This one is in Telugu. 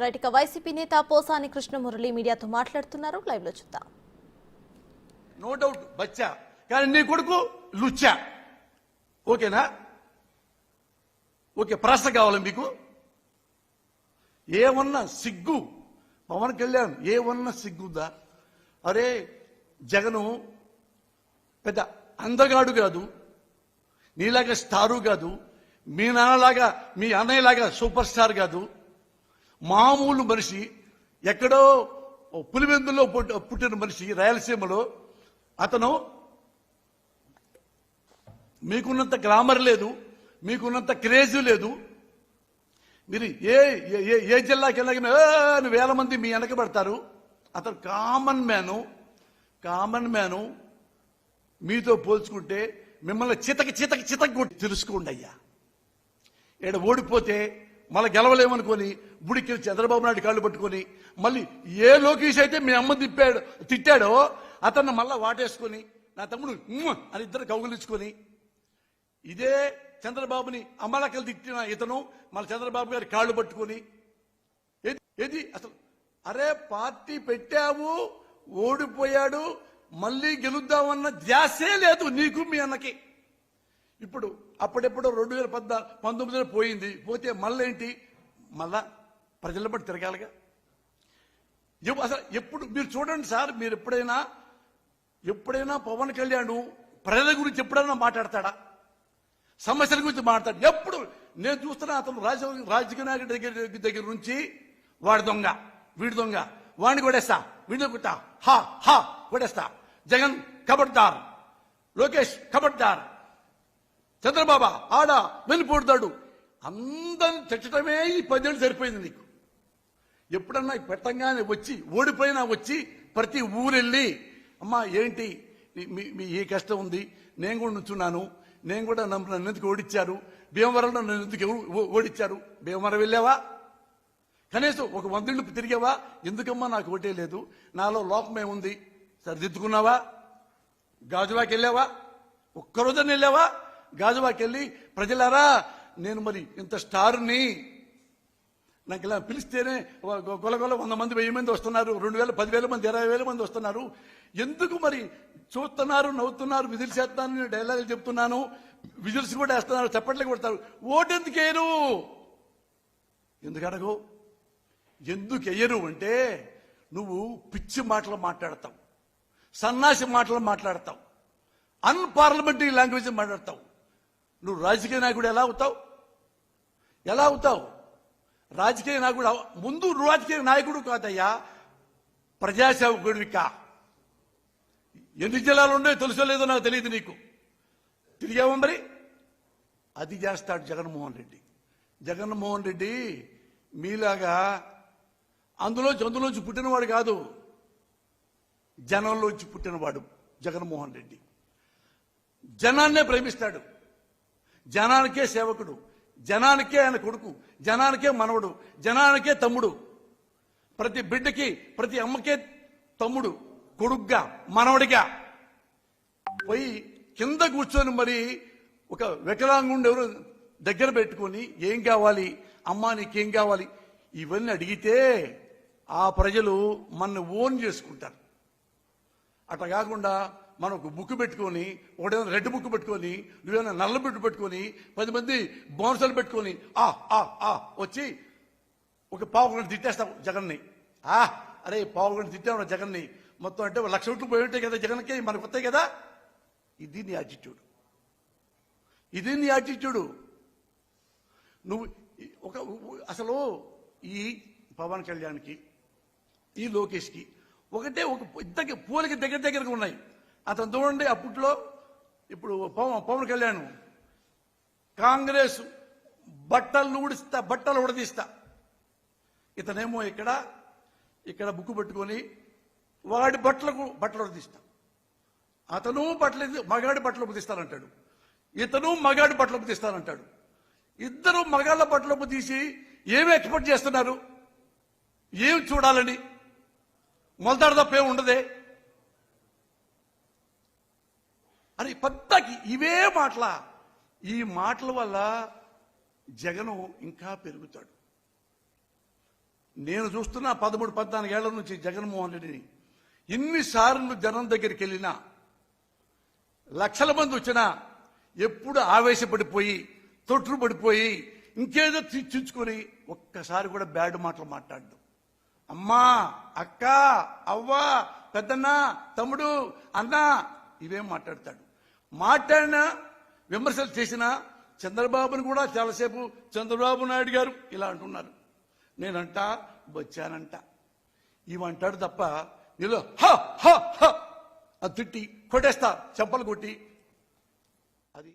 రైట్ ఇక వైసీపీ నేత పోసాని కృష్ణమురళి మీడియాతో మాట్లాడుతున్నారు. లైవ్ లో చూద్దాం. నో డౌట్ బచ్చా, కానీ నీ కొడుకు లుచ్చా. ఓకేనా? ఓకే, ప్రశ్న కావాలి మీకు. ఏమన్నా సిగ్గు పవన్ కళ్యాణ్, ఏమన్నా సిగ్గుదా? అరే జగను పెద్ద అందగాడు కాదు, నీలాగా స్టారు కాదు, మీ నాన్నలాగా మీ అన్నయ్యలాగా సూపర్ స్టార్ కాదు, మామూలు మనిషి, ఎక్కడో పులివెందులో పుట్టిన మనిషి, రాయలసీమలో. అతను మీకున్నంత గ్లామర్ లేదు, మీకున్నంత క్రేజ్ లేదు. మీరు ఏ ఏ జిల్లాకి వెళ్ళగిన వేల మంది మీ వెనక పడతారు. అతను కామన్ మ్యాను. మీతో పోల్చుకుంటే మిమ్మల్ని చితకి కొట్టి తెలుసుకోండి అయ్యా. ఈడ ఓడిపోతే మళ్ళీ గెలవలేమనుకొని బుడికి చంద్రబాబు నాయుడు కాళ్ళు పట్టుకొని మళ్ళీ ఏ లోకేష్ అయితే మీ అమ్మ తిట్టాడో అతన్ని మళ్ళా వాటేసుకొని నా తమ్ముడు అని ఇద్దరు కౌగులించుకొని, ఇదే చంద్రబాబుని అమలకలు తిట్టిన ఇతను మళ్ళీ చంద్రబాబు గారి కాళ్ళు పట్టుకొని ఏది అసలు? అరే పార్టీ పెట్టావు, ఓడిపోయాడు, మళ్ళీ గెలుద్దామన్న ధ్యాసే లేదు నీకు మీ అన్నకి. ఇప్పుడు అప్పుడెప్పుడో 2019 పోయింది, పోతే మళ్ళేంటి? మళ్ళా ప్రజల బట్టి తిరగాలిగా. అసలు ఎప్పుడు మీరు చూడండి సార్, మీరు ఎప్పుడైనా పవన్ కళ్యాణ్ ప్రజల గురించి ఎప్పుడైనా మాట్లాడతాడా? సమస్యల గురించి మాట్లాడతాడు. ఎప్పుడు నేను చూస్తున్నా అతను రాజకీయ నాయకుడి దగ్గర నుంచి వాడి దొంగ, వీడి దొంగ, వాడిని కొడేస్తా, వీడిని కొట్టా, హా కొడేస్తా, జగన్ కబడ్దార్, లోకేష్ కబడ్దార్, చంద్రబాబు ఆడ వెళ్ళిపోతాడు. అందరిని తిట్టడమే ఈ 10 ఏళ్ళు సరిపోయింది నీకు. ఎప్పుడన్నా పెట్టంగానే వచ్చి ఓడిపోయినా వచ్చి ప్రతి ఊరెళ్ళి అమ్మా ఏంటి మీ ఏ కష్టం ఉంది, నేను కూడా నుంచున్నాను, నేను కూడా నన్ను ఎందుకు ఓడిచ్చారు, భీమవరంలో నన్ను ఎందుకు ఓడిచ్చారు, భీమవరం వెళ్ళావా? కనీసం ఒక 100 ఇళ్ళు తిరిగావా? ఎందుకమ్మా నాకు ఓటే లేదు, నాలో లోపమే ఉంది, సరిదిద్దుకున్నావా? గాజువాకి వెళ్ళావా? ఒక్కరోజున వెళ్ళావా? గాజువాకి వెళ్ళి ప్రజలారా నేను మరి ఇంత స్టార్ని, నాకు ఇలా పిలిస్తేనే గొలగొల 100 మంది 1000 మంది వస్తున్నారు, 2000 10,000 మంది 20,000 మంది వస్తున్నారు, ఎందుకు మరి చూస్తున్నారు, నవ్వుతున్నారు, విజిల్స్ వేస్తున్నాను, నేను డైలాగులు చెప్తున్నాను, విజిల్స్ కూడా వేస్తున్నారు, చప్పట్లు కొడతారు, ఓటెందుకు వేయరు? ఎందుకు అడగవు? ఎందుకు వేయరు అంటే నువ్వు పిచ్చి మాటలు మాట్లాడతావు, సన్నాసి మాటలు మాట్లాడతావు, అన్పార్లమెంటరీ లాంగ్వేజ్ మాట్లాడతావు. నువ్వు రాజకీయ నాయకుడు ఎలా అవుతావు? రాజకీయ నాయకుడు ముందు రాజకీయ నాయకుడు కాదయ్యా, ప్రజాసేవకుడివి కా. ఎన్ని జిల్లాలు ఉన్నాయో తెలుసో లేదో నాకు తెలియదు, నీకు తిరిగావా మరి? అది చేస్తాడు జగన్మోహన్ రెడ్డి. మీలాగా అందులోంచి పుట్టినవాడు కాదు, జనంలోంచి పుట్టినవాడు జగన్మోహన్ రెడ్డి. జనాన్నే ప్రేమిస్తాడు, జనానికే సేవకుడు, జనానికే ఆయన కొడుకు, జనానికే మనవడు, జనానికే తమ్ముడు. ప్రతి బిడ్డకి ప్రతి అమ్మకే తమ్ముడు, కొడుగ్గా, మనవడిగా. పోయి కింద కూర్చొని మరి ఒక వికలాంగుండి ఎవరు దగ్గర పెట్టుకొని ఏం కావాలి అమ్మా, నీకేం కావాలి ఇవన్నీ అడిగితే ఆ ప్రజలు మన ఓన్ చేసుకుంటారు. అట్లా కాకుండా మనం ఒక బుక్ పెట్టుకొని, ఒకటేమైనా రెడ్ బుక్ పెట్టుకొని, నువ్వేమైనా నల్ల బుక్ పెట్టుకొని 10 మంది బౌన్సర్లు పెట్టుకొని వచ్చి ఒక పావు గంట తిట్టేస్తావు జగన్ని. అరే పావు గంట తిట్టావు జగన్ని, మొత్తం అంటే 1,00,000 ఓట్లు పోయి ఉంటాయి కదా జగన్కి, మనకు వస్తాయి కదా. ఇది నీ యాటిట్యూడ్. నువ్వు అసలు ఈ పవన్ కళ్యాణ్కి, ఈ లోకేష్కి ఒకటే ఒక ఇద్దరికి పోలికి దగ్గరగా ఉన్నాయి. అతను చూడండి, అప్పట్లో ఇప్పుడు పవన్ కళ్యాణ్ కాంగ్రెస్ బట్టలు ఉడదీస్తా, ఇతనేమో ఇక్కడ బుక్కు పెట్టుకొని వాడి బట్టలు ఉడదీస్తా. అతను మగాడి బట్టలు ఉపదిస్తానంటాడు, ఇతను మగాడి బట్టలు ఉపదిస్తానంటాడు. ఇద్దరు మగాళ్ళ బట్టలు తీసి ఏమి ఎక్స్పెక్ట్ చేస్తున్నారు? ఏం చూడాలని? మొలతాడు తప్ప ఏమి ఉండదే అని పద్దకి ఇవే మాటల. ఈ మాటల వల్ల జగను ఇంకా పెరుగుతాడు. నేను చూస్తున్నా 13-14 ఏళ్ల నుంచి జగన్మోహన్ రెడ్డిని ఎన్నిసార్లు జనం దగ్గరికి వెళ్ళినా లక్షల మంది వచ్చినా ఎప్పుడు ఆవేశపడిపోయి తొట్టుపడిపోయి ఇంకేదో తీర్చుకొని ఒక్కసారి కూడా బ్యాడ్ మాటలు మాట్లాడు. అమ్మా, అక్క, అవ్వ, పెద్దన్న, తమ్ముడు, అన్న ఇవేం మాట్లాడతాడు. మాట్లాడినా విమర్శలు చేసినా చంద్రబాబుని కూడా చాలాసేపు చంద్రబాబు నాయుడు గారు ఇలా అంటున్నారు. నేనంట వచ్చానంట ఇవంటాడు తప్ప నీలో హ హ హ అది తిట్టి కొట్టేస్తా, చెంపలు కొట్టి అది